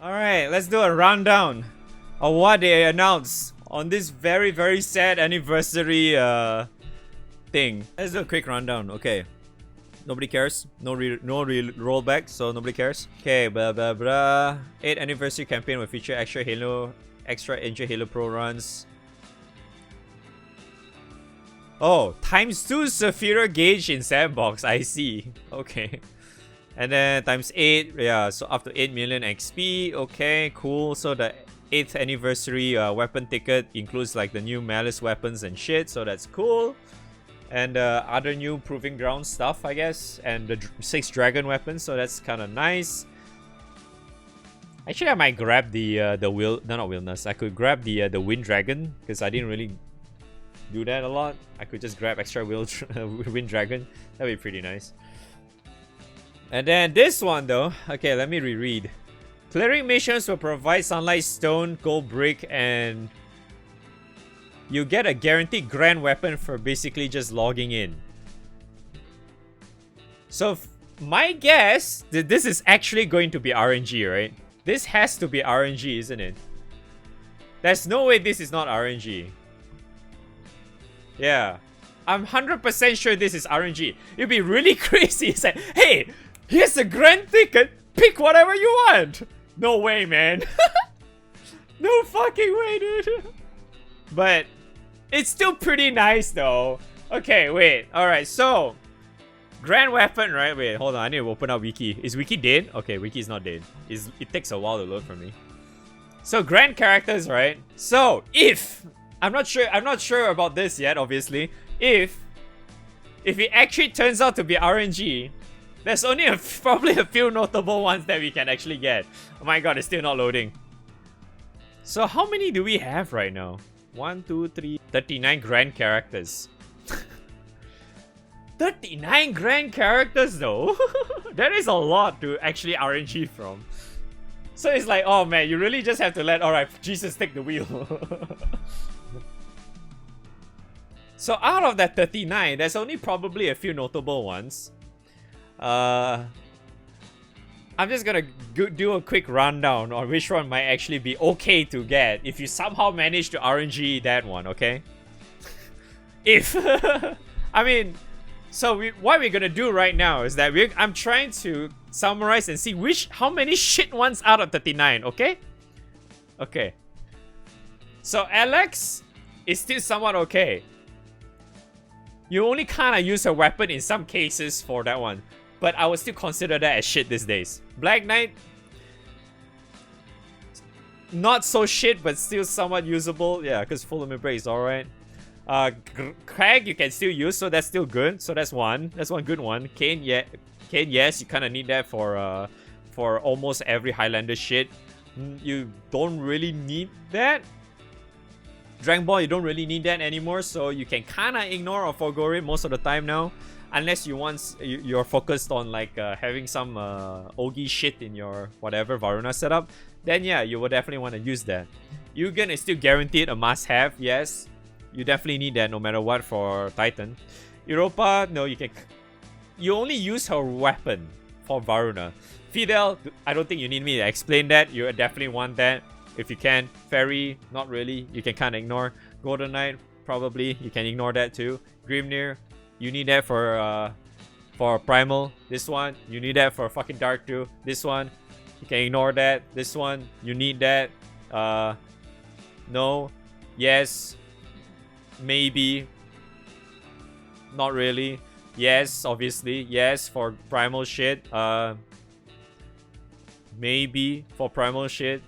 Alright, let's do a rundown of what they announced on this very, very sad anniversary thing. Let's do a quick rundown. Okay. Nobody cares. No rollback, so nobody cares. Okay, blah blah blah. 8th anniversary campaign will feature extra Intra Halo Pro runs. Oh, ×2 Saphira gauge in sandbox. I see. Okay. And then ×8, yeah, so up to 8 million XP. Okay, cool. So the 8th anniversary weapon ticket includes like the new Malice weapons and shit, so that's cool. And other new Proving Ground stuff, I guess. And the 6 dragon weapons, so that's kind of nice. Actually, I might grab I could grab the Wind Dragon, because I didn't really do that a lot. I could just grab extra Wind Dragon. That'd be pretty nice. And then this one though, okay, let me reread. Clearing missions will provide Sunlight Stone, Gold Brick, and you get a guaranteed grand weapon for basically just logging in. So my guess that this is actually going to be RNG, right? This has to be RNG, isn't it? There's no way this is not RNG. Yeah. I'm 100% sure this is RNG. It'd be really crazy. It's like, hey, here's a grand ticket. Pick whatever you want. No way, man. No fucking way, dude. But it's still pretty nice, though. Okay, wait. Alright, so grand weapon, right? Wait, hold on. I need to open up Wiki. Is Wiki dead? Okay, Wiki is not dead. It takes a while to load for me. So grand characters, right? So if I'm not sure about this yet, obviously. If it actually turns out to be RNG, there's only probably a few notable ones that we can actually get. Oh my god, it's still not loading. So how many do we have right now? 1, 2, 3, 39 grand characters. 39 grand characters though? That is a lot to actually RNG from. So it's like, oh man, you really just have to let, alright, Jesus take the wheel. So out of that 39, there's only probably a few notable ones. I'm just gonna do a quick rundown on which one might actually be okay to get if you somehow manage to RNG that one, okay? If I mean, so what we're gonna do right now is that I'm trying to summarize and see how many shit ones out of 39, okay? Okay. So Alex is still somewhat okay. You only kind of use a weapon in some cases for that one, but I would still consider that as shit these days. Black Knight, not so shit, but still somewhat usable. Yeah, because full limit break is alright. Crag you can still use, so that's still good. So that's one. That's one good one. Kane, yeah. Kane, yes, you kind of need that for almost every Highlander shit. You don't really need that. Dragon Ball, you don't really need that anymore, so you can kind of ignore or forgo it most of the time now. Unless you're focused on like having some Ogi shit in your whatever Varuna setup, then yeah, you will definitely want to use that. Yugen is still guaranteed a must-have, yes. You definitely need that no matter what for Titan. Europa, no, you only use her weapon for Varuna. Fidel, I don't think you need me to explain that. You definitely want that. If you can. Fairy, not really. You can kind of ignore. Golden Knight, probably. You can ignore that too. Grimnir, you need that for Primal. This one, you need that for fucking Dark too. This one, you can ignore that. This one, you need that. No. Yes. Maybe. Not really. Yes, obviously. Yes, for Primal shit. Maybe for Primal shit.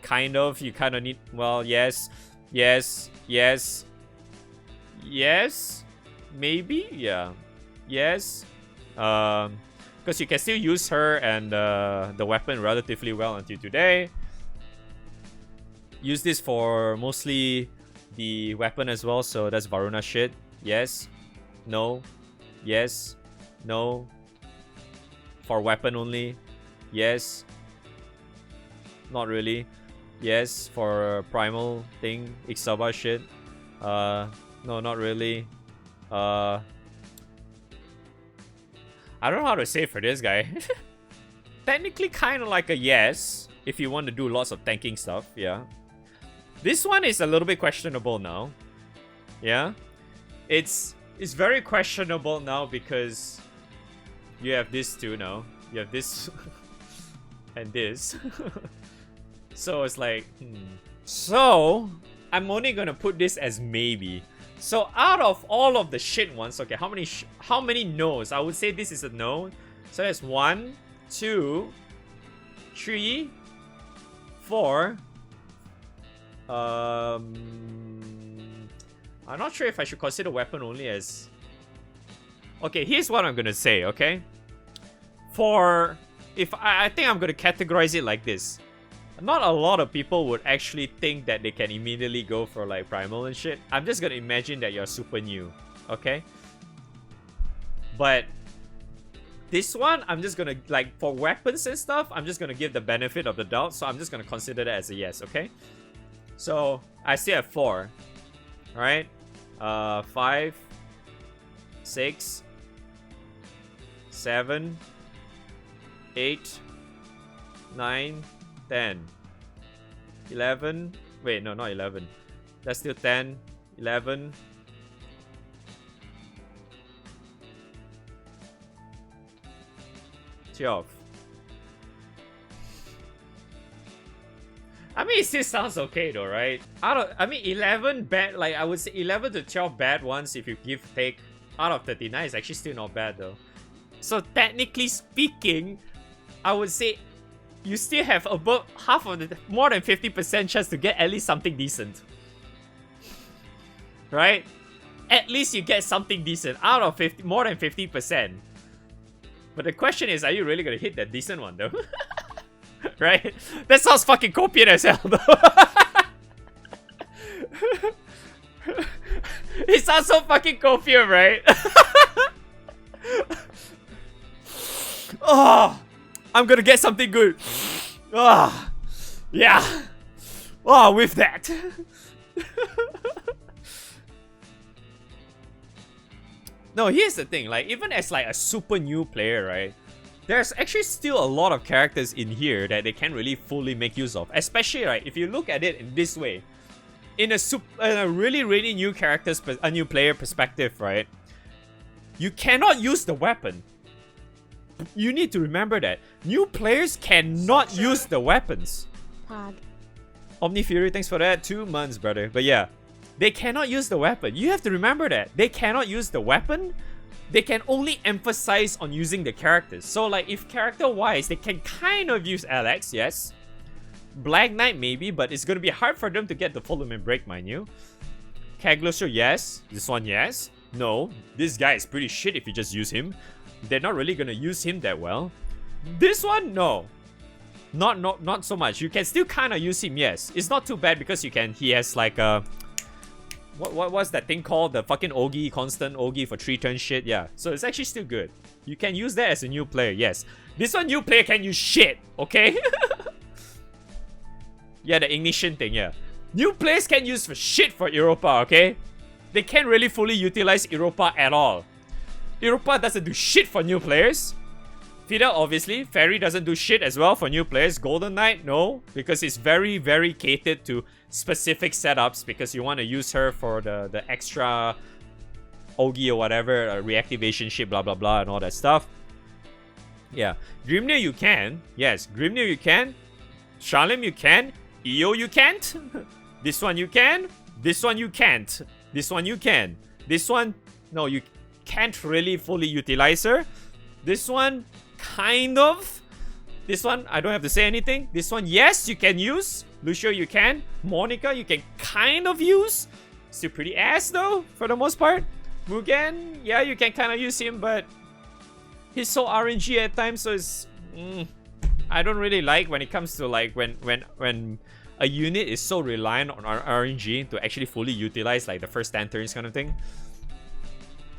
Kind of, you kind of need, well, yes, yes, yes, yes, maybe, yeah, yes, because you can still use her and the weapon relatively well until today. Use this for mostly the weapon as well, so that's Varuna shit. Yes, no, yes, no, for weapon only, yes, not really. Yes, for primal thing, Ixaba shit. No, not really. I don't know how to say for this guy. technically kind of like a yes if you want to do lots of tanking stuff, yeah. This one is a little bit questionable now. Yeah. It's very questionable now because you have this too now. You have this and this. So it's like, So, I'm only gonna put this as maybe. So out of all of the shit ones, okay, how many no's? I would say this is a no. So that's 1, 2, 3, 4. I'm not sure if I should consider weapon only as... Okay, here's what I'm gonna say, okay? I think I'm gonna categorize it like this. Not a lot of people would actually think that they can immediately go for like primal and shit. I'm just gonna imagine that you're super new, okay? But this one, I'm just gonna, like, for weapons and stuff, I'm just gonna give the benefit of the doubt. So I'm just gonna consider that as a yes, okay? So I still have 4. Alright? 5, 6, 7, 8, 9, 10, 11. Wait, no, not 11. That's still 10, 11. I mean, it still sounds okay though, right? I mean, 11 bad, like I would say 11 to 12 bad ones if you give take out of 39 is actually still not bad though. So technically speaking, I would say you still have above half of the, more than 50% chance to get at least something decent. Right? At least you get something decent out of 50, more than 50%. But the question is, are you really gonna hit that decent one though? Right? That sounds fucking copious as hell though. It sounds so fucking copious, right? Oh, I'm gonna get something good. Oh, yeah. Oh, with that. No, here's the thing, like, even as like a super new player, right? There's actually still a lot of characters in here that they can't really fully make use of. Especially, right, if you look at it in this way. In a really new a new player perspective, right? You cannot use the weapon. You need to remember that. New players cannot use the weapons. Pod. Omni Fury, thanks for that. 2 months, brother. But yeah, they cannot use the weapon. You have to remember that. They cannot use the weapon. They can only emphasize on using the characters. So like, if character-wise, they can kind of use Alex, yes. Black Knight maybe, but it's gonna be hard for them to get the full limit break, mind you. Kaglusher, yes. This one, yes. No, this guy is pretty shit if you just use him. They're not really gonna use him that well. This one, no. Not so much. You can still kind of use him, yes. It's not too bad because he has like a... What's that thing called? The fucking Ogi, constant Ogi for 3-turn shit, yeah. So it's actually still good. You can use that as a new player, yes. This one, new player can use shit, okay? Yeah, the ignition thing, yeah. New players can use for shit for Europa, okay? They can't really fully utilize Europa at all. Europa doesn't do shit for new players. Fidel, obviously. Fairy doesn't do shit as well for new players. Golden Knight, no. Because it's very catered to specific setups. Because you want to use her for the extra Ogi or whatever. Reactivation shit, blah, blah, blah, and all that stuff. Yeah. Grimnir, you can. Yes, Grimnir, you can. Shalim, you can. EO, you can't. This one, you can. This one, you can't. This one, you can. This one, no, you can't really fully utilize her. This one, kind of. This one, I don't have to say anything. This one, yes, you can use. Lucio, you can. Monica, you can kind of use. Still pretty ass though, for the most part. Mugen, yeah, you can kind of use him, but he's so RNG at times, so it's... I don't really like when it comes to like when a unit is so reliant on RNG to actually fully utilize like the first 10 turns kind of thing.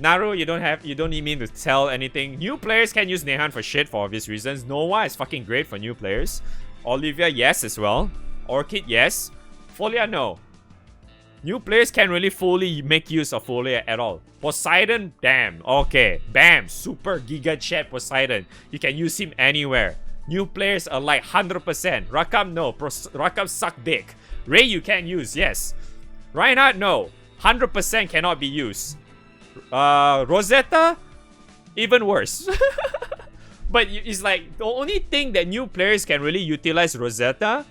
Naru, you don't need me to tell anything. New players can use Nehan for shit for obvious reasons. Nova is fucking great for new players. Olivia, yes as well. Orchid, yes. Folia, no. New players can't really fully make use of Folia at all. Poseidon, damn. Okay. Bam. Super Giga Chat Poseidon. You can use him anywhere. new players are like 100%. Rakam, no. Rakam suck dick. Ray, you can use, yes. Reinhardt, no. 100% cannot be used. Rosetta, even worse. But it's like the only thing that new players can really utilize Rosetta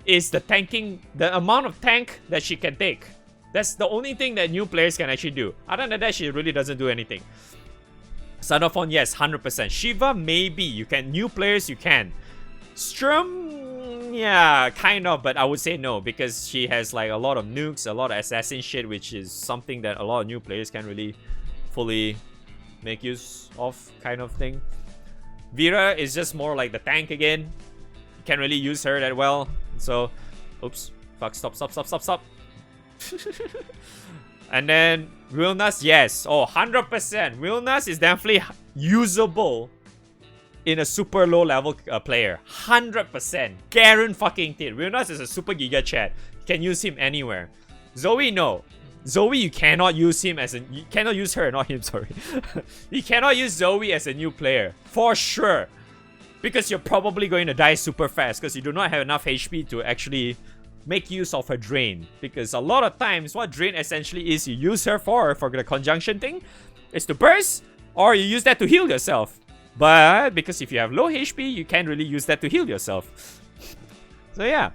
is the tanking, the amount of tank that she can take. That's the only thing that new players can actually do. Other than that, she really doesn't do anything. Sanaphon, yes, 100%. Shiva, maybe. You can. New players, you can. Strum, yeah, kind of, but I would say no, because she has like a lot of nukes, a lot of assassin shit, which is something that a lot of new players can really fully make use of, kind of thing. Vera is just more like the tank again. You can't really use her that well. So, oops. Fuck, stop. And then Wilnas, yes. Oh, 100%. Wilnas is definitely usable in a super low level player. 100%. Guaranteed. Wilnas is a super giga chat. You can use him anywhere. Zoe, no. Zoe, you cannot use him as a... You cannot use her, not him, sorry. You cannot use Zoe as a new player. For sure. Because you're probably going to die super fast because you do not have enough HP to actually make use of her drain. Because a lot of times, what drain essentially is, you use her for the conjunction thing, is to burst, or you use that to heal yourself. But because if you have low HP, you can't really use that to heal yourself. So yeah,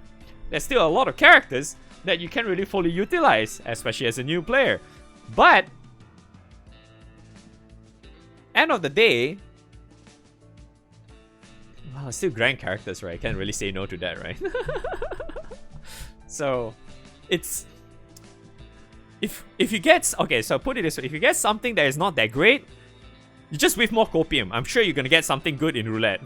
there's still a lot of characters that you can't really fully utilize, especially as a new player. But end of the day, well, still grand characters, right? Can't really say no to that, right? So it's if you get, okay, so put it this way, if you get something that is not that great, you just whiff more copium. I'm sure you're gonna get something good in roulette.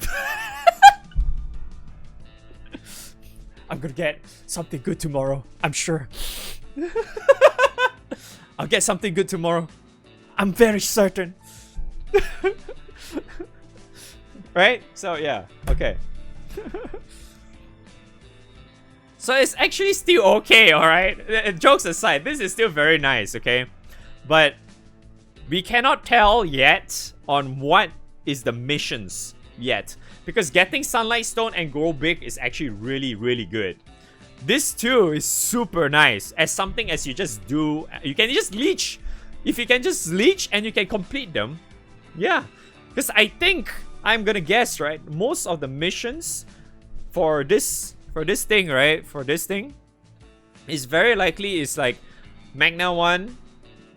I'm gonna get something good tomorrow. I'm sure. I'll get something good tomorrow. I'm very certain. Right? So yeah, okay. So it's actually still okay, alright? Jokes aside, this is still very nice, okay? But we cannot tell yet on what is the missions yet. Because getting Sunlight Stone and Grow Big is actually really, really good. This too is super nice. As something as you just do, you can just leech. If you can just leech and you can complete them, yeah. Because I think, I'm gonna guess, right? Most of the missions for this thing, right? For this thing, is very likely is like Magna 1,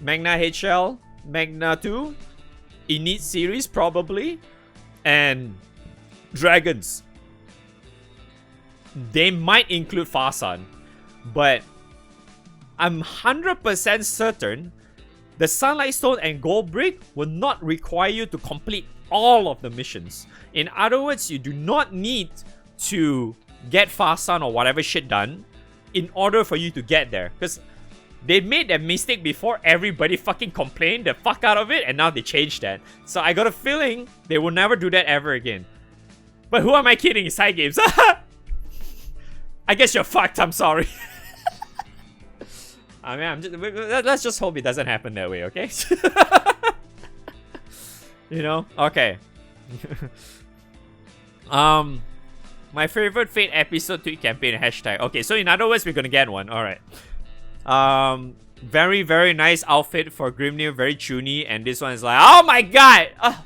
Magna HL, Magna 2, Init series probably, and Dragons. They might include Fasan, but I'm 100% certain the Sunlight Stone and Gold Brick will not require you to complete all of the missions. In other words, you do not need to get Fasan or whatever shit done in order for you to get there. Because they made that mistake before, everybody fucking complained the fuck out of it, and now they changed that. So I got a feeling they will never do that ever again. But who am I kidding? It's Side Games. I guess you're fucked, I'm sorry. I mean, let's just hope it doesn't happen that way, okay? You know? Okay. My favorite Fate episode tweet campaign hashtag. Okay, so in other words, we're gonna get one. Alright. Very, very nice outfit for Grimnir, very chuny, and this one is like, oh my god! Oh,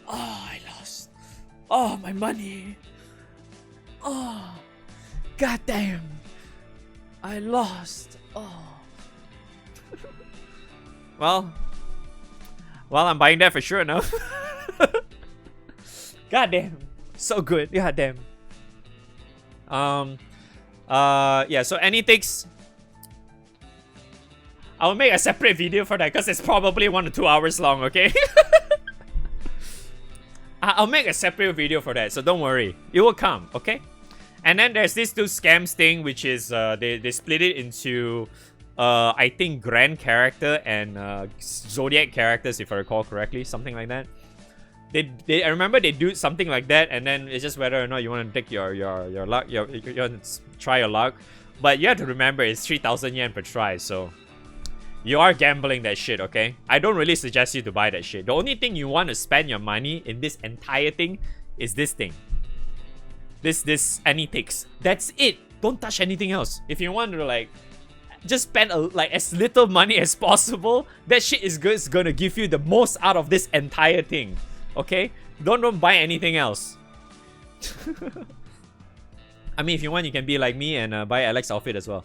I lost. Oh, my money. Oh, god damn. I lost. Oh. Well, I'm buying that for sure now. God damn. So good. God damn. Yeah, so anything's... I'll make a separate video for that because it's probably 1 to 2 hours long, okay? I'll make a separate video for that, so don't worry. It will come, okay? And then there's this 2 scams thing, which is they split it into I think Grand character and Zodiac characters, if I recall correctly, something like that. I remember they do something like that, and then it's just whether or not you want to take your luck, you want to try your luck. But you have to remember it's 3,000 yen per try, so you are gambling that shit, okay? I don't really suggest you to buy that shit. The only thing you want to spend your money in this entire thing is this thing. This Anythix. That's it. Don't touch anything else. If you want to like just spend like as little money as possible, that shit is gonna give you the most out of this entire thing. Okay? Don't buy anything else. I mean, if you want, you can be like me and buy Alex outfit as well.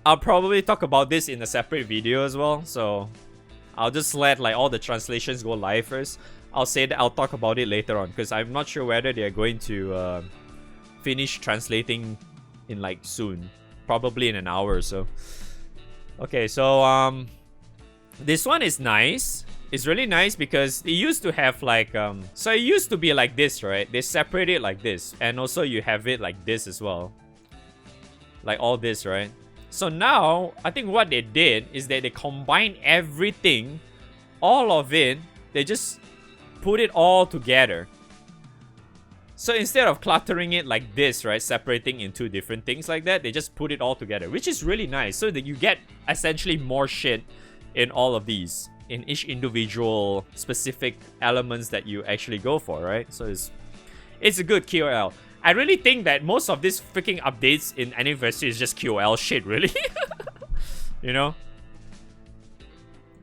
I'll probably talk about this in a separate video as well, so I'll just let like all the translations go live first. I'll say that I'll talk about it later on, because I'm not sure whether they're going to finish translating in like soon, probably in an hour or so. Okay, so this one is nice. It's really nice because it used to have like so it used to be like this, right? They separate it like this, and also you have it like this as well, like all this, right? So now I think what they did is that they combine everything, all of it, they just put it all together. So instead of cluttering it like this, right, separating into different things like that, they just put it all together, which is really nice, so that you get essentially more shit in all of these, in each individual specific elements that you actually go for, right? So it's a good QOL. I really think that most of these freaking updates in Anniversary is just QOL shit, really. You know?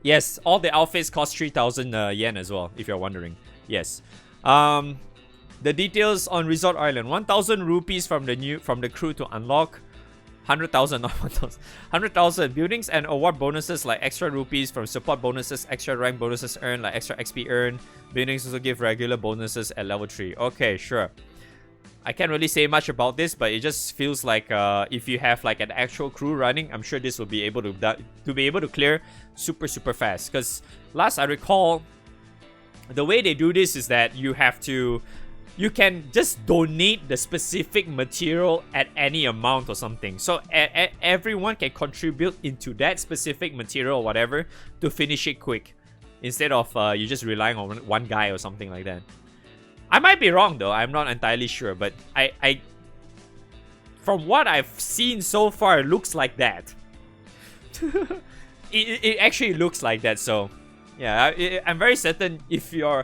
Yes, all the outfits cost 3,000 yen as well, if you're wondering. Yes. The details on Resort Island. 1,000 rupees from the crew to unlock. 100,000, not 1,000. 100,000 buildings and award bonuses like extra rupees from support bonuses, extra rank bonuses earned like extra XP earned. Buildings also give regular bonuses at level 3. Okay, sure. I can't really say much about this, but it just feels like if you have like an actual crew running, I'm sure this will be able to clear super fast. Because last I recall, the way they do this is that you can just donate the specific material at any amount or something. So everyone can contribute into that specific material or whatever to finish it quick, instead of you just relying on one guy or something like that. I might be wrong though, I'm not entirely sure, but I from what I've seen so far, it looks like that. it actually looks like that, so yeah, I'm very certain if you're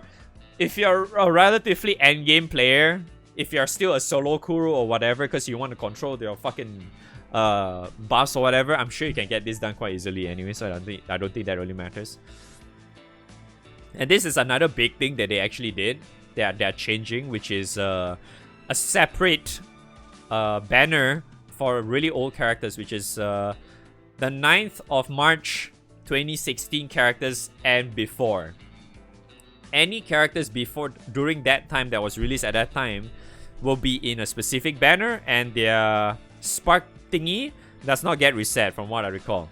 a relatively endgame player, if you're still a solo Kuru or whatever, because you want to control your fucking buffs or whatever, I'm sure you can get this done quite easily anyway, so I don't think that really matters. And this is another big thing that they actually did. They're changing, which is a separate banner for really old characters, which is the 9th of March 2016 characters and before. Any characters during that time that was released at that time will be in a specific banner, and their spark thingy does not get reset from what I recall.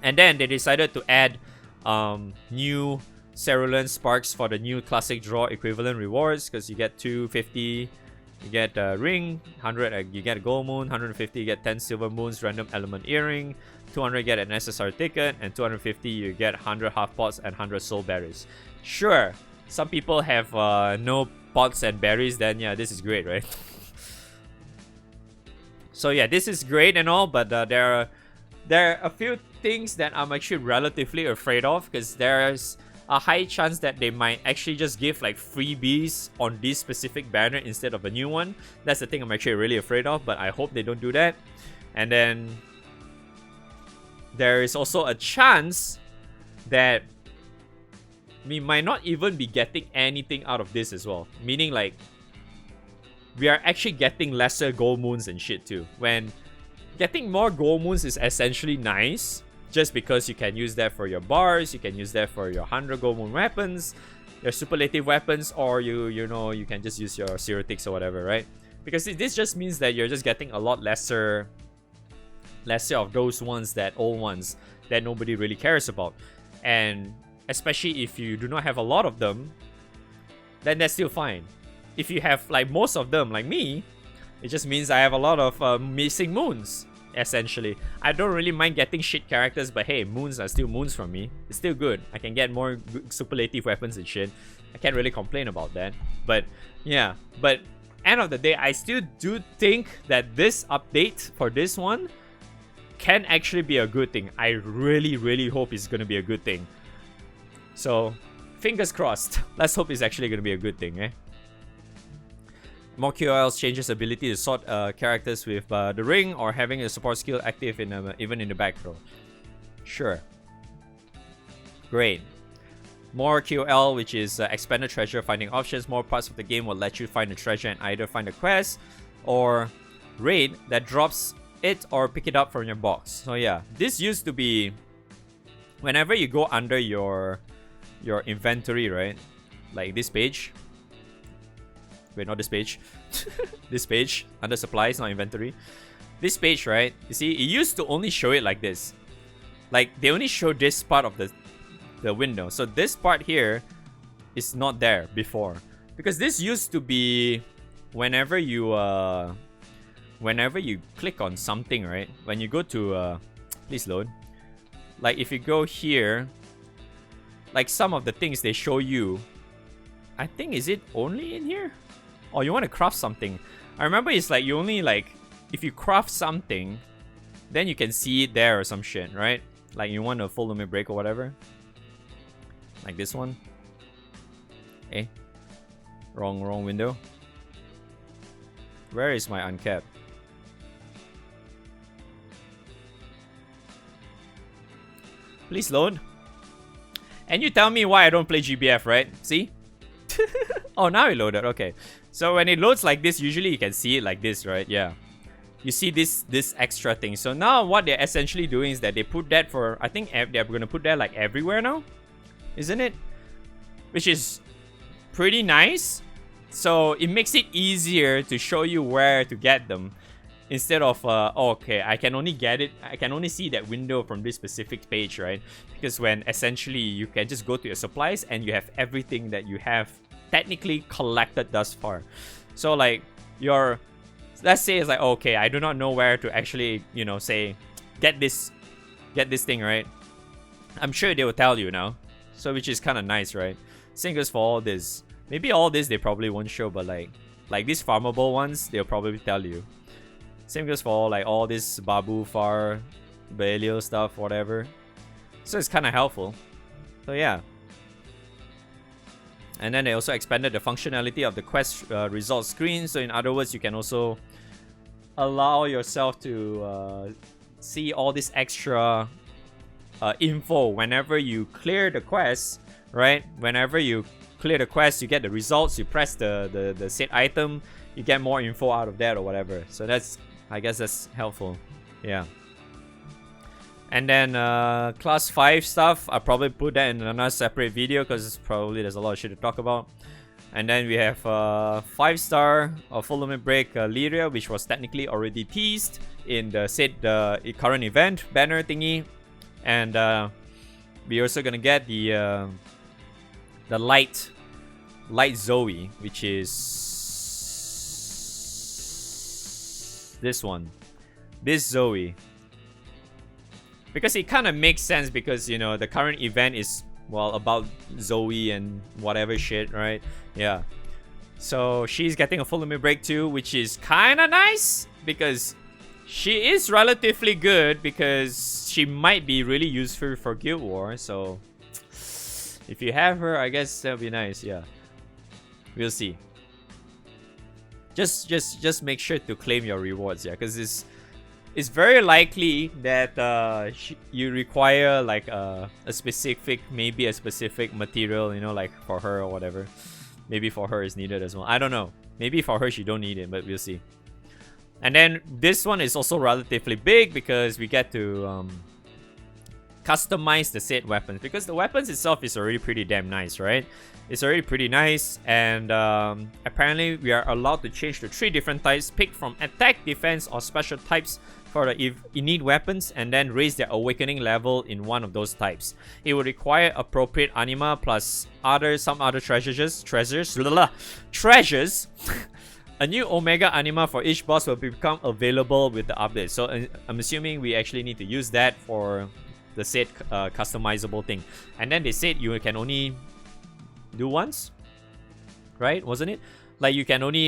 And then they decided to add new Cerulean Sparks for the new Classic Draw equivalent rewards, because you get 250, you get a ring, 100 you get a gold moon, 150 you get 10 silver moons, random element earring, 200 you get an SSR ticket, and 250 you get 100 half pots and 100 soul berries. Sure, some people have no pots and berries, then yeah, this is great, right? So yeah, this is great and all, but there are a few things that I'm actually relatively afraid of, because there's a high chance that they might actually just give like freebies on this specific banner instead of a new one. That's the thing I'm actually really afraid of, but I hope they don't do that. And then there is also a chance that we might not even be getting anything out of this as well. Meaning like we are actually getting lesser gold moons and shit too. When getting more gold moons is essentially nice, just because you can use that for your bars, you can use that for your 100 gold moon weapons, your superlative weapons, or you can just use your Cerotics or whatever, right? Because this just means that you're just getting a lot lesser of those old ones that nobody really cares about. And especially if you do not have a lot of them, then that's still fine. If you have like most of them, like me, it just means I have a lot of missing moons. Essentially, I don't really mind getting shit characters, but hey, moons are still moons from me. It's still good. I can get more superlative weapons and shit. I can't really complain about that. But yeah, but end of the day, I still do think that this update for this one can actually be a good thing. I really, really hope it's gonna be a good thing. So, fingers crossed. Let's hope it's actually gonna be a good thing, eh? More QLs changes ability to sort characters with the ring or having a support skill active in even in the back row. Sure. Great. More QL, which is expanded treasure finding options. More parts of the game will let you find a treasure and either find a quest or raid that drops it or pick it up from your box. So yeah, this used to be whenever you go under your inventory, right? Like this page. Wait, not this page. This page under supplies, not inventory. This page, right? You see, it used to only show it like this. Like they only show this part of the window. So this part here is not there before, because this used to be whenever you click on something, right? When you go to please load. Like if you go here, like some of the things they show you, I think, is it only in here? Or you want to craft something? I remember it's like you only, like, if you craft something, then you can see it there or some shit, right? Like you want a full limit break or whatever. Like this one. Eh? Wrong window. Where is my uncapped? Please load. And you tell me why I don't play GBF, right? See? Oh, now it loaded. Okay. So when it loads like this, usually you can see it like this, right? Yeah. You see this extra thing. So now what they're essentially doing is that they put that for, I think they're going to put that like everywhere now. Isn't it? Which is pretty nice. So it makes it easier to show you where to get them. Instead of, okay, I can only get it, I can only see that window from this specific page, right? Because when essentially you can just go to your supplies and you have everything that you have technically collected thus far. So like your, let's say it's like, okay, I do not know where to actually, you know, say, get this thing, right? I'm sure they will tell you now. So which is kind of nice, right? Same goes for all this. Maybe all this they probably won't show, but like these farmable ones, they'll probably tell you. Same goes for like all this Babu, Far, Belial stuff, whatever. So it's kind of helpful. So yeah. And then they also expanded the functionality of the quest results screen. So in other words, you can also allow yourself to see all this extra info whenever you clear the quest, right? Whenever you clear the quest, you get the results, you press the set item, you get more info out of that or whatever. So that's, I guess that's helpful. Yeah. And then class 5 stuff, I'll probably put that in another separate video because probably there's a lot of shit to talk about. And then we have 5-star or full limit break Lyria, which was technically already teased in the current event banner thingy. And we're also gonna get the light Zoe, which is this one, this Zoe. Because it kind of makes sense because, you know, the current event is, well, about Zoe and whatever shit, right? Yeah. So she's getting a full limit break too, which is kind of nice because she is relatively good because she might be really useful for Guild War. So if you have her, I guess that'll be nice. Yeah. We'll see. Just make sure to claim your rewards, yeah, because it's very likely that you require like a specific material, you know, like for her or whatever. Maybe for her is needed as well. I don't know. Maybe for her she don't need it, but we'll see. And then this one is also relatively big because we get to customize the set weapons, because the weapons itself is already pretty damn nice, right? It's already pretty nice, and apparently we are allowed to change to 3 different types, pick from attack, defense, or special types for the innate weapons, and then raise their awakening level in one of those types. It will require appropriate anima plus some other treasures. A new Omega anima for each boss will become available with the update. So I'm assuming we actually need to use that for the set customizable thing. And then they said you can only do once, right? Wasn't it? Like you can only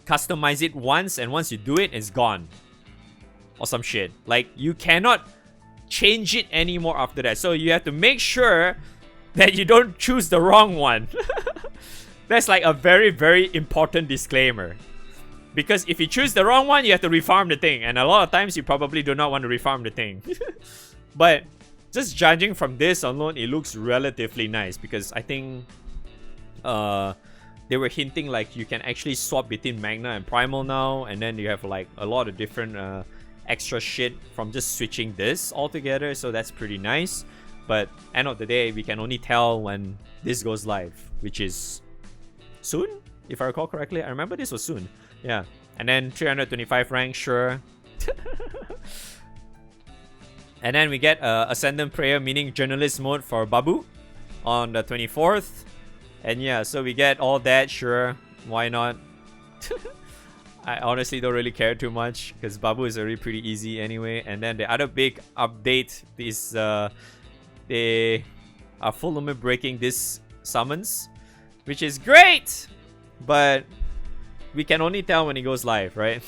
customize it once, and once you do it, it's gone. or some shit. Like, you cannot change it anymore after that. So you have to make sure that you don't choose the wrong one. That's like a very, very important disclaimer. Because if you choose the wrong one, you have to refarm the thing. And a lot of times, you probably do not want to refarm the thing. But just judging from this alone, it looks relatively nice. Because I think they were hinting like you can actually swap between Magna and Primal now. And then you have like a lot of different extra shit from just switching this altogether. So that's pretty nice. But end of the day, we can only tell when this goes live. Which is soon, if I recall correctly. I remember this was soon. Yeah, and then 325 rank, sure. And then we get Ascendant Prayer, meaning Journalist mode for Babu on the 24th. And yeah, so we get all that, sure. Why not? I honestly don't really care too much because Babu is already pretty easy anyway. And then the other big update is they are full limit breaking this summons, which is great, but we can only tell when it goes live, right?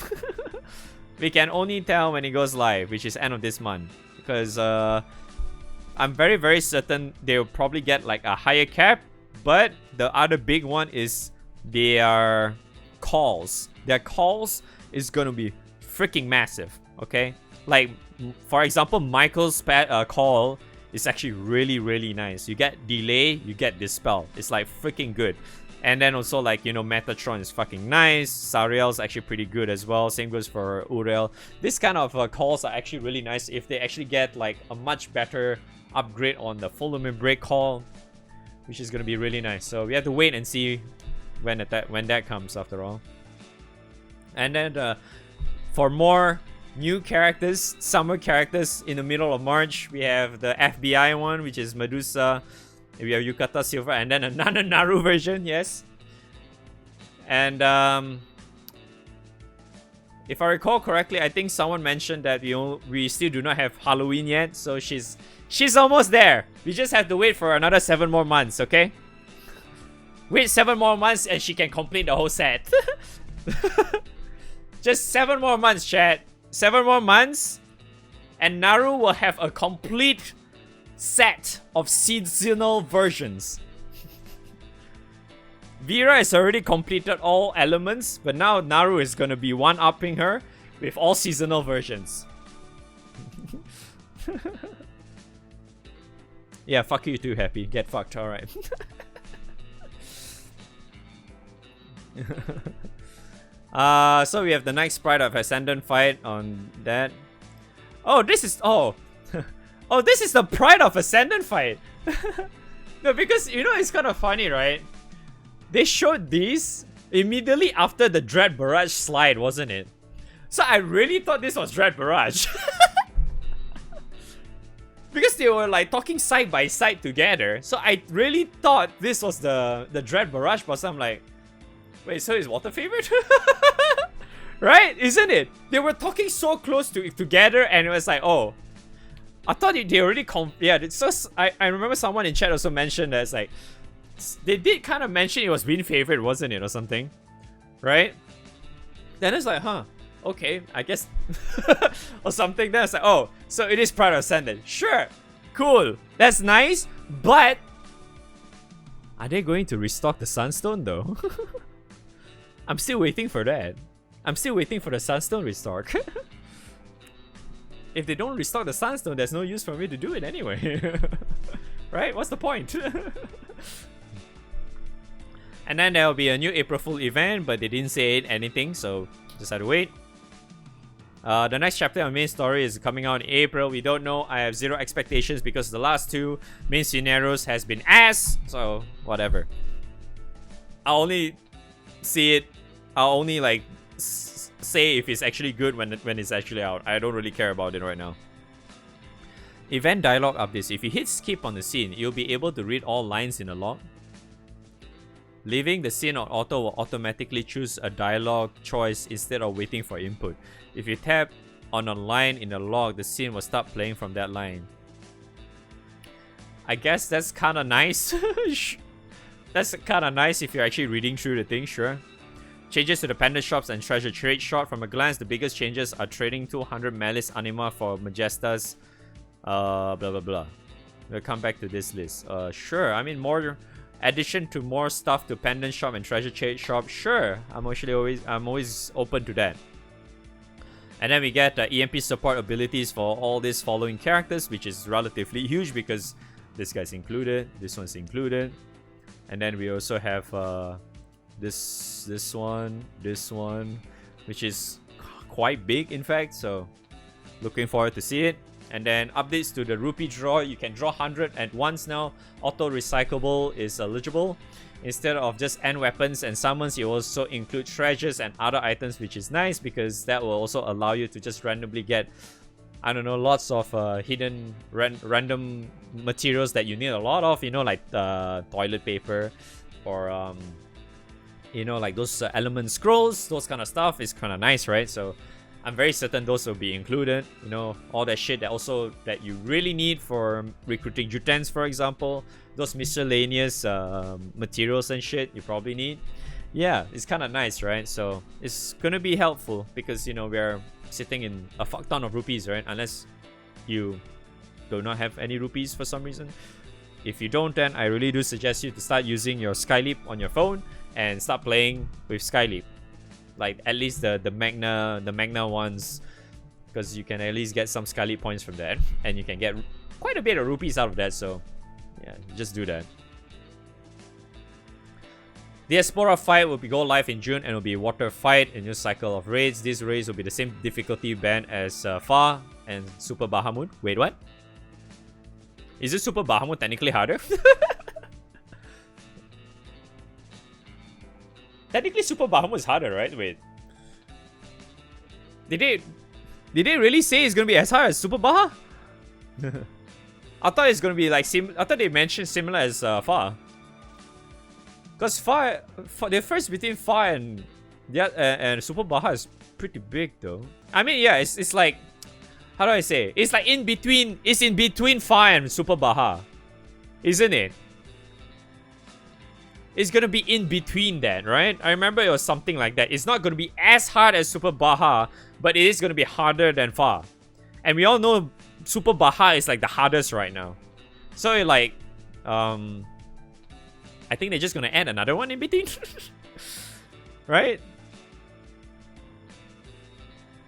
We can only tell when it goes live, which is end of this month. Because I'm very, very certain they'll probably get like a higher cap. But the other big one is their calls. Their calls is going to be freaking massive, okay? Like, for example, Michael's call is actually really, really nice. You get delay, you get dispel. It's like freaking good. And then also, like, you know, Metatron is fucking nice. Sariel's actually pretty good as well. Same goes for Uriel. This kind of calls are actually really nice if they actually get like a much better upgrade on the full limit break call, which is gonna be really nice. So we have to wait and see when that comes after all. And then for more new characters, summer characters in the middle of March, we have the FBI one, which is Medusa. We have Yukata Silver, and then another Naru version, yes. And if I recall correctly, I think someone mentioned that we still do not have Halloween yet, so she's almost there. We just have to wait for another 7 more months, okay? Wait 7 more months and she can complete the whole set. Just 7 more months, chat. 7 more months, and Naru will have a complete set of seasonal versions. Vera has already completed all elements, but now Naru is gonna be one-upping her with all seasonal versions. Yeah, fuck you too, Happy. Get fucked, alright. So we have the Night Sprite of Ascendant fight on that. Oh, this is... Oh! Oh, this is the Pride of Ascendant fight! No, because, you know, it's kind of funny, right? They showed these immediately after the Dread Barrage slide, wasn't it? So I really thought this was Dread Barrage. Because they were like talking side by side together. So I really thought this was the Dread Barrage, but I'm like, wait, so is Water Favorite? Right? Isn't it? They were talking so close together, and it was like, oh, I thought they already yeah. So I remember someone in chat also mentioned that it's like they did kind of mention it was Wind Favorite, wasn't it, or something, right? Then it's like, huh, okay, I guess, or something. Then it's like, oh, so it is Pride of Ascendant. Sure, cool, that's nice, but are they going to restock the Sunstone though? I'm still waiting for that. I'm still waiting for the Sunstone restock. If they don't restock the Sunstone, there's no use for me to do it anyway. Right? What's the point? And then there will be a new April Fool event, but they didn't say anything, so just had to wait. The next chapter of main story is coming out in April. We don't know. I have zero expectations because the last 2 main scenarios has been ass. So whatever. I'll only see it. I'll only like say if it's actually good when it's actually out. I don't really care about it right now. Event dialogue updates. If you hit skip on the scene, you'll be able to read all lines in the log. Leaving the scene on auto will automatically choose a dialogue choice instead of waiting for input. If you tap on a line in the log, the scene will start playing from that line. I guess that's kind of nice. That's kind of nice if you're actually reading through the thing, sure. Changes to the Pendant shops and treasure trade shop. From a glance, the biggest changes are trading 200 Malice Anima for Majestas. Blah blah blah. We'll come back to this list. Sure. I mean, more addition to more stuff to Pendant shop and treasure trade shop. Sure. I'm always open to that. And then we get EMP support abilities for all these following characters, which is relatively huge because this guy's included, this one's included, and then we also have this one, which is quite big in fact. So looking forward to see it. And then updates to the rupee draw. You can draw 100 at once now. Auto recyclable is eligible. Instead of just end weapons and summons, you also include treasures and other items, which is nice because that will also allow you to just randomly get, I don't know, lots of hidden random materials that you need a lot of, you know, like toilet paper or you know, like those element scrolls, those kind of stuff is kind of nice, right? So I'm very certain those will be included, you know, all that shit that also that you really need for recruiting Jutens, for example. Those miscellaneous materials and shit you probably need. Yeah, it's kind of nice, right? So it's gonna be helpful because, you know, we're sitting in a fuck ton of rupees, right? Unless you do not have any rupees for some reason. If you don't, then I really do suggest you to start using your Skyleap on your phone and start playing with Skyleap. Like at least the Magna ones, because you can at least get some Skyleap points from that, and you can get quite a bit of rupees out of that. So yeah, just do that. The Espora fight will go live in June and will be a water fight, a new cycle of raids. These raids will be the same difficulty band as Fa and Super Bahamut. Wait, what? Is it Super Bahamut technically harder? Technically Super Bahamut is harder, right? Wait. Did they really say it's gonna be as hard as Super Baha? I thought it's gonna be like I thought they mentioned similar as Fa. Cause Fa, the difference between Fa and Super Baha is pretty big though. I mean, yeah, it's like, how do I say? It's like in between. It's in between Fa and Super Baha, isn't it? It's gonna be in between that, right? I remember it was something like that. It's not gonna be as hard as Super Baha, but it is gonna be harder than Fa. And we all know Super Baha is like the hardest right now. So like, I think they're just gonna add another one in between, right?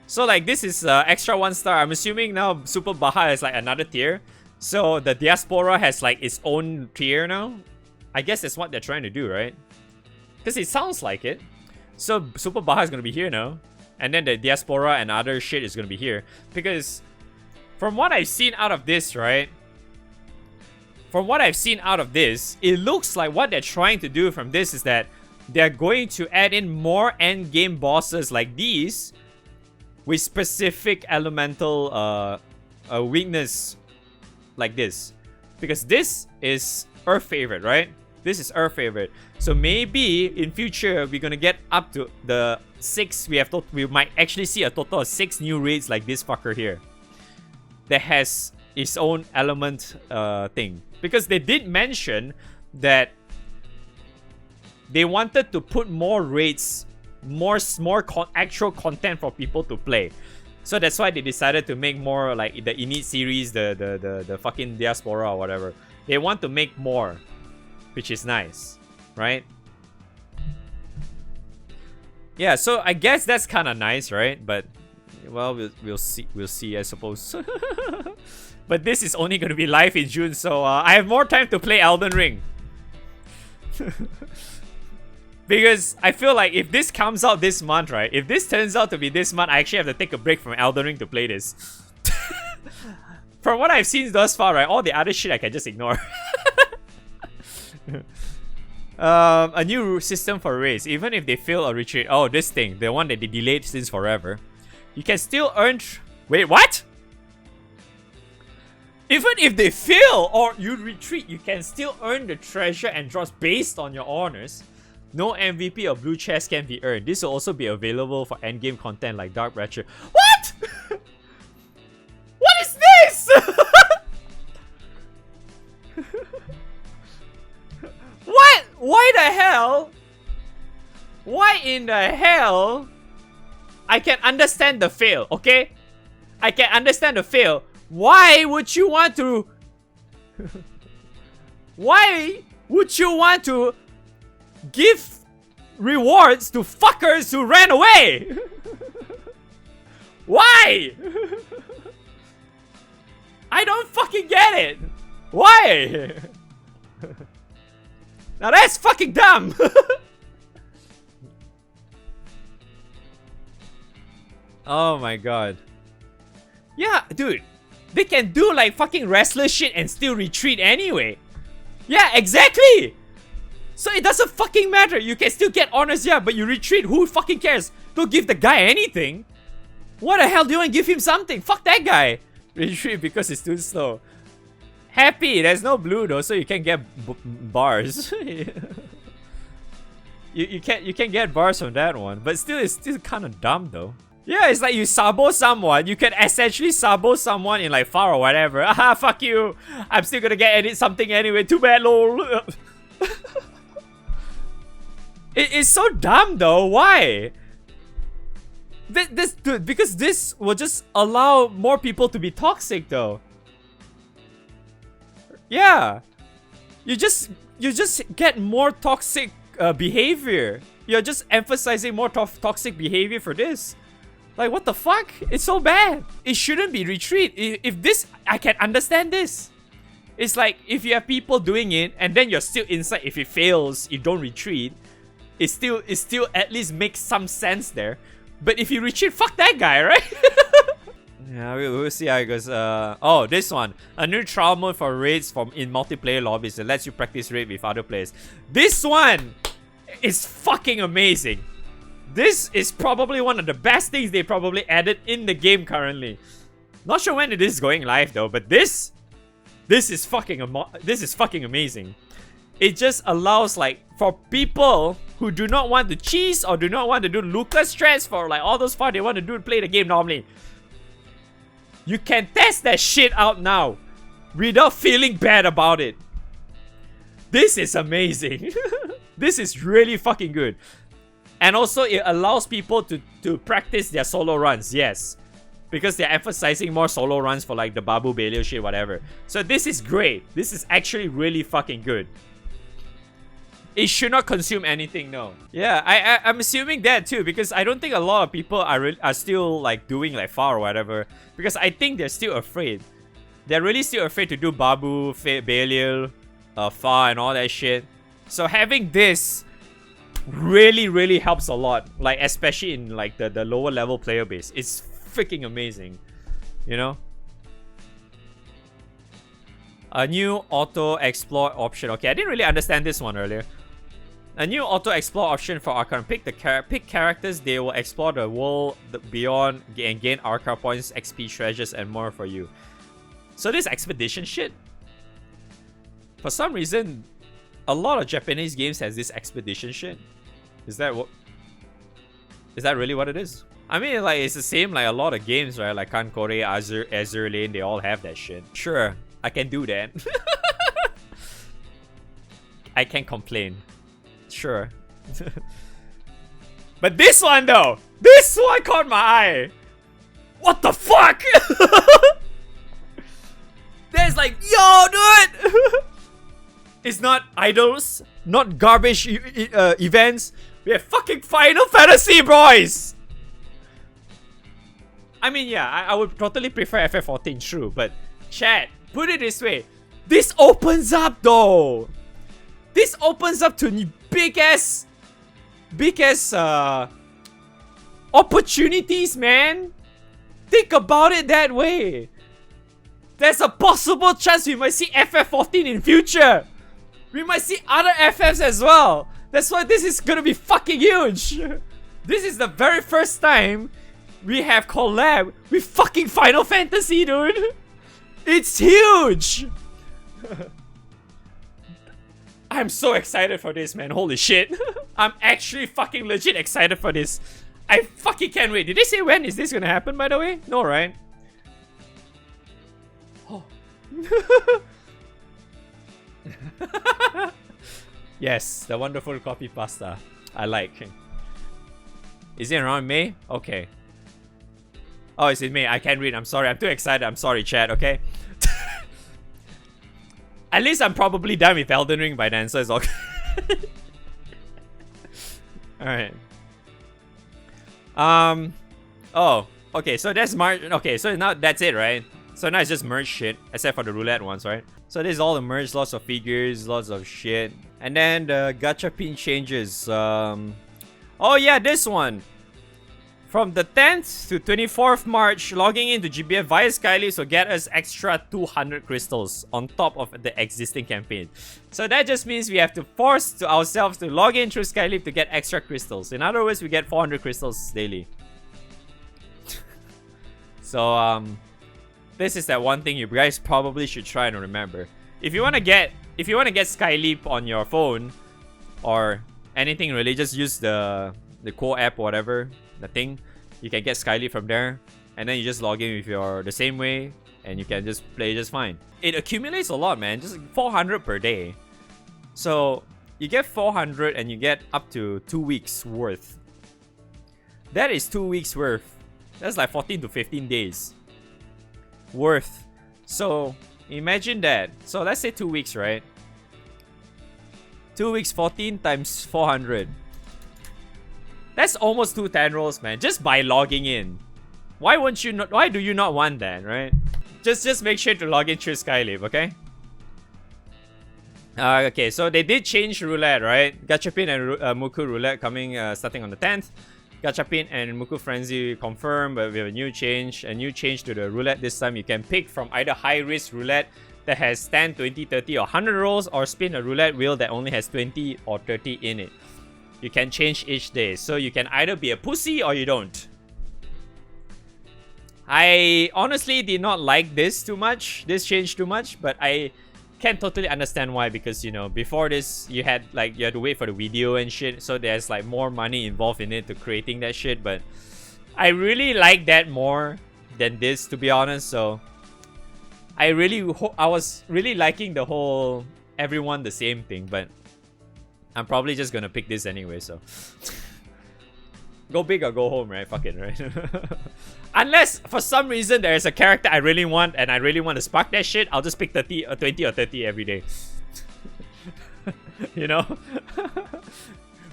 So like this is extra 1 star. I'm assuming now Super Baha is like another tier. So the Diaspora has like its own tier now. I guess that's what they're trying to do, right? Because it sounds like it. So Super Baha is gonna be here now, and then the Diaspora and other shit is gonna be here. Because from what I've seen out of this, right? From what I've seen out of this, it looks like what they're trying to do from this is that they're going to add in more endgame bosses like these with specific elemental weakness like this. Because this is Earth favorite, right? This is Earth favorite. So maybe in future we're gonna get up to the 6. We might actually see a total of 6 new raids like this fucker here that has its own element thing. Because they did mention that they wanted to put more raids, more actual content for people to play. So that's why they decided to make more like the Init series, the fucking Diaspora or whatever. They want to make more, which is nice, right? Yeah, so I guess that's kind of nice, right? But well, we'll see, I suppose. But this is only going to be live in June, so I have more time to play Elden Ring. Because I feel like if this comes out this month, right? If this turns out to be this month, I actually have to take a break from Elden Ring to play this. From what I've seen thus far, right? All the other shit I can just ignore. A new system for raids. Even if they fail or retreat. Oh, this thing. The one that they delayed since forever. You can still earn... Wait, what? Even if they fail or you retreat, you can still earn the treasure and drops based on your honors. No MVP or blue chest can be earned. This will also be available for endgame content like Dark Ratchet. What? What is this? What? Why the hell? Why in the hell? I can understand the fail, okay? I can understand the fail. Why would you want to... Why would you want to give rewards to fuckers who ran away? Why? I don't fucking get it. Why? Now that's fucking dumb. Oh my god. Yeah, dude. They can do like fucking wrestler shit and still retreat anyway. Yeah, exactly. So it doesn't fucking matter. You can still get honors, yeah, but you retreat. Who fucking cares? Don't give the guy anything. What the hell do you want to give him something? Fuck that guy. Retreat because it's too slow. Happy, there's no blue though, so you can't get bars. you can't get bars from that one, but still it's still kind of dumb though. Yeah, it's like you sabo someone, you can essentially sabo someone in like far or whatever. Ah, fuck you. I'm still gonna get something anyway. Too bad, lol. It's so dumb though. Why? This dude, because this will just allow more people to be toxic though. Yeah, you just get more toxic behavior. You're just emphasizing more toxic behavior for this. Like, what the fuck? It's so bad. It shouldn't be retreat. If this, I can understand this. It's like if you have people doing it and then you're still inside. If it fails, you don't retreat. It still at least makes some sense there. But if you retreat, fuck that guy, right? Yeah, we'll see how it goes. Oh, this one. A new trial mode for raids in multiplayer lobbies. It lets you practice raid with other players. This one is fucking amazing. This is probably one of the best things they probably added in the game currently. Not sure when it is going live though, but this is fucking amazing. It just allows like for people who do not want to cheese or do not want to do Lucas strats for like all those fun they want to do to play the game normally. You can test that shit out now without feeling bad about it. This is amazing. This is really fucking good. And also it allows people to practice their solo runs, yes. Because they're emphasizing more solo runs for like the Babu Belial shit, whatever. So this is great. This is actually really fucking good. It should not consume anything, no. Yeah, I'm assuming that too, because I don't think a lot of people are still like doing like far or whatever. Because I think they're still afraid. They're really still afraid to do Babu, Belial, far and all that shit. So having this really helps a lot, like especially in like the lower level player base. It's freaking amazing, you know. A new auto explore option. Okay, I didn't really understand this one earlier. A new auto explore option for Arcana. Pick characters. They will explore the world beyond and gain Arcana points, XP, treasures, and more for you. So this expedition shit. For some reason, a lot of Japanese games has this expedition shit. Is that really what it is? I mean, like, it's the same like a lot of games, right? Like Kankore, Azur Lane, they all have that shit. Sure, I can do that. I can't complain. Sure. But this one though, this one caught my eye. What the fuck? There's like, yo, dude. It's not idols, not garbage events. We have fucking Final Fantasy, boys! I mean, yeah, I would totally prefer FF14, true, but chat, put it this way. This opens up, though. This opens up to big ass opportunities, man. Think about it that way. There's a possible chance we might see FF14 in future. We might see other FFs as well. That's why this is gonna be fucking huge. This is the very first time we have collab with fucking Final Fantasy, dude. It's huge. I'm so excited for this, man. Holy shit. I'm actually fucking legit excited for this. I fucking can't wait. Did they say when is this gonna happen, by the way? No, right? Oh. Yes, the wonderful coffee pasta. I like. Is it around May? Okay. Oh, it's in May. I can't read. I'm sorry. I'm too excited. I'm sorry, chat. Okay. At least I'm probably done with Elden Ring by then, so it's okay. Alright. Oh, okay, so that's March. Okay, so now that's it, right? So now it's just merge shit, except for the roulette ones, right? So this is all the merge, lots of figures, lots of shit. And then the gacha pin changes. Oh yeah, this one. From the 10th to 24th March, logging into GBF via Skyleaps will get us extra 200 crystals on top of the existing campaign. So that just means we have to force ourselves to log in through Skyleap to get extra crystals. In other words, we get 400 crystals daily. So this is that one thing you guys probably should try and remember. If you wanna get Skyleap on your phone or anything really, just use the core app or whatever. The thing, you can get Skyleap from there, and then you just log in with the same way, and you can just play just fine. It accumulates a lot, man. Just 400 per day. So you get 400 and you get up to 2 weeks worth. That is 2 weeks worth. That's like 14 to 15 days worth. So imagine that. So let's say 2 weeks, right? 2 weeks, 14 times 400. That's almost 2 10 rolls, man, just by logging in. Why do you not want that, right? Just make sure to log in through Skyleap, okay? Okay, so they did change roulette, right? Gachapin and Muku roulette coming starting on the 10th. Gachapin and Muku Frenzy confirmed, but we have a new change to the roulette this time. You can pick from either high risk roulette that has 10, 20, 30 or 100 rolls, or spin a roulette wheel that only has 20 or 30 in it. You can change each day, so you can either be a pussy or you don't. I honestly did not like this change too much, but I can totally understand why, because you know, before this you had to wait for the video and shit, so there's like more money involved in it to creating that shit, but I really like that more than this, to be honest. So I was really liking the whole everyone the same thing, but I'm probably just gonna pick this anyway, so go big or go home, right? Fuck it, right? Unless for some reason there is a character I really want and I really want to spark that shit, I'll just pick 30 or 20 or 30 every day. You know?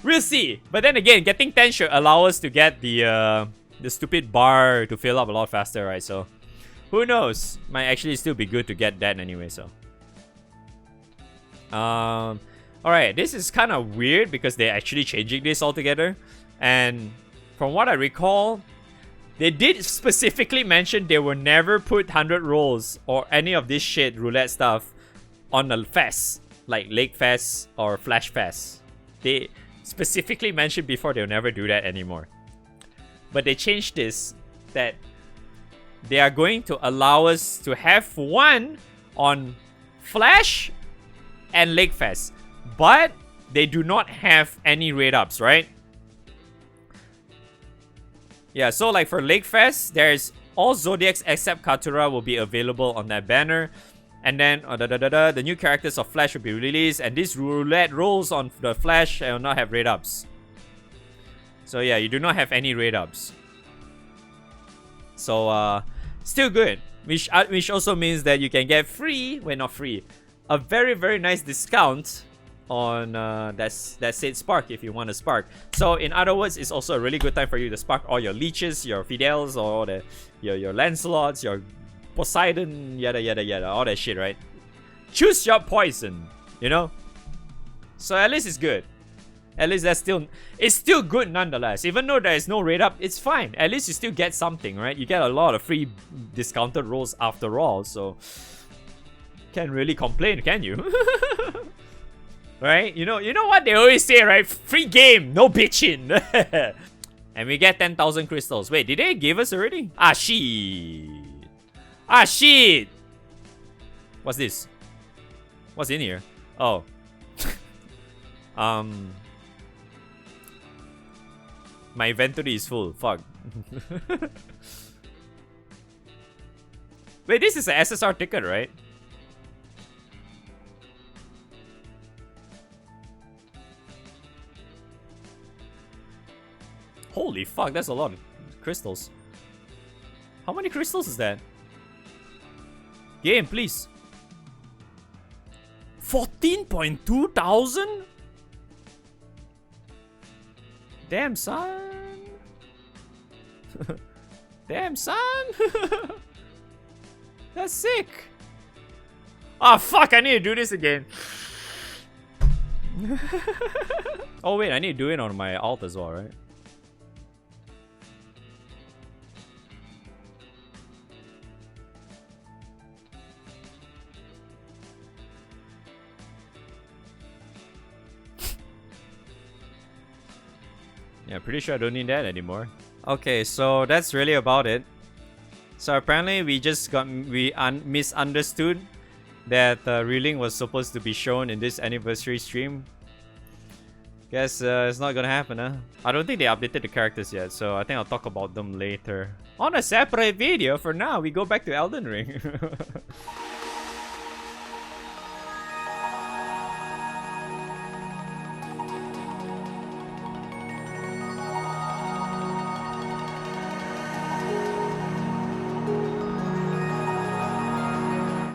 We'll see. But then again, getting 10 should allow us to get the stupid bar to fill up a lot faster, right? So who knows? Might actually still be good to get that anyway, so. Alright, this is kind of weird because they're actually changing this altogether. And from what I recall, they did specifically mention they will never put 100 rolls or any of this shit, roulette stuff, on a fest, like Lake Fest or Flash Fest. They specifically mentioned before they'll never do that anymore. But they changed this, that they are going to allow us to have one on Flash and Lake Fest. But they do not have any raid ups, right? Yeah, so like for Lake Fest, there's all Zodiacs except Katura will be available on that banner. And then the new characters of Flash will be released, and these roulette rolls on the Flash will not have raid ups. So yeah, you do not have any raid ups. So still good, which also means that you can get free, well not free, a very very nice discount on that said spark if you want to spark. So in other words, it's also a really good time for you to spark all your leeches, your Fidels, or your Lancelots, your Poseidon, yada yada yada, all that shit, right? Choose your poison, you know? So at least it's good. At least it's still good nonetheless. Even though there is no raid up, it's fine. At least you still get something, right? You get a lot of free discounted rolls after all, so can't really complain, can you? Right? You know what they always say, right? Free game, no bitching. And we get 10,000 crystals. Wait, did they give us already? Ah, shit. Ah, shit. What's this? What's in here? Oh. My inventory is full. Fuck. Wait, this is an SSR ticket, right? Holy fuck, that's a lot of crystals. How many crystals is that? Game, please. 14.2 thousand? Damn, son. Damn, son. That's sick. Oh, fuck, I need to do this again. Oh, wait, I need to do it on my alt as well, right? Yeah, pretty sure I don't need that anymore. Okay, so that's really about it. So apparently we just got misunderstood that reeling was supposed to be shown in this anniversary stream. Guess it's not gonna happen, huh? I don't think they updated the characters yet, so I think I'll talk about them later on a separate video. For now, we go back to Elden Ring.